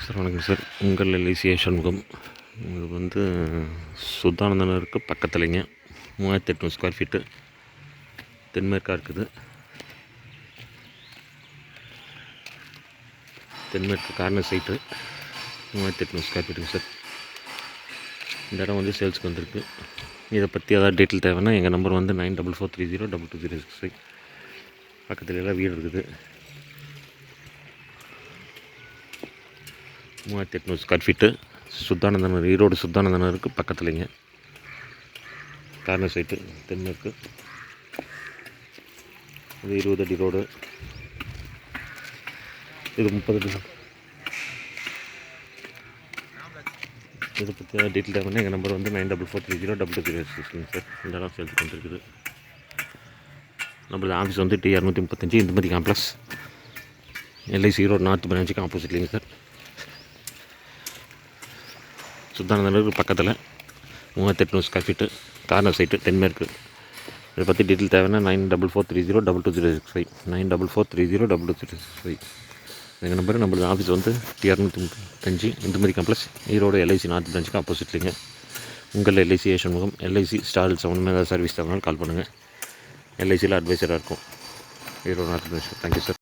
Sir வணக்கம் sir. உங்கள் LIC Shanmugam. இது வந்து சுத்தானந்த நகருக்கு பக்கத்துலேங்க. 3800 ஸ்கொயர் ஃபீட்டு தென்மேற்காக இருக்குது. தென்மேற்கு கார்னர் சைட்டு 3800 ஸ்கொயர் ஃபீட்டுங்க சார். இந்த இடம் வந்து சேல்ஸுக்கு வந்திருக்கு. இதை பற்றி ஏதாவது டீட்டெயில் தேவைன்னா எங்கள் நம்பர் வந்து 9443022065. பக்கத்துல எல்லாம் வீடு இருக்குது. 3800 ஸ்கொயர் ஃபீட்டு சுத்தானந்தனர், ஈரோடு சுத்தானந்தனருக்கு பக்கத்துலேங்க. கார்னர் சைட்டு தென்மேற்கு. இது 20 அடி ரோடு. இது 30 அடி. இதை பற்றி ஏதாவது டீட்டெயில் தேவைன்னா எங்கள் நம்பர் வந்து 9443022065 சார். இந்த இடம் சேல்ஸுக்கு வந்துருக்குது. நம்மளது ஆஃபீஸ் வந்து D 235 Indumathi complex, LIC Erode north பிரான்ச்சுக்கு ஆப்போசிட்லேங்க சார். சுத்தானந்தனருக்கு பக்கத்தில் 3800 ஸ்கொயர் ஃபீட்டு கார்னர் சைட்டு தென்மேற்கு. இதை பற்றி டீட்டெயில் தேவைன்னா 9443022065 9443022065. எங்கள் நம்பர். நம்மளது ஆஃபீஸ் வந்து D 235 Indumathi complex, Erode LIC north பிரான்ச்சுக்கு ஆப்போசிட்லிங்க. உங்கள் எல்ஐசி சண்முகம். எல்ஐசி ஸ்டால் சம்மந்தமாக ஏதாவது சர்வீஸ் தேவைனாலும் கால் பண்ணுங்கள். எல்ஐசியில் அட்வைசராக இருக்கும் Erode north branch. Thank you sir.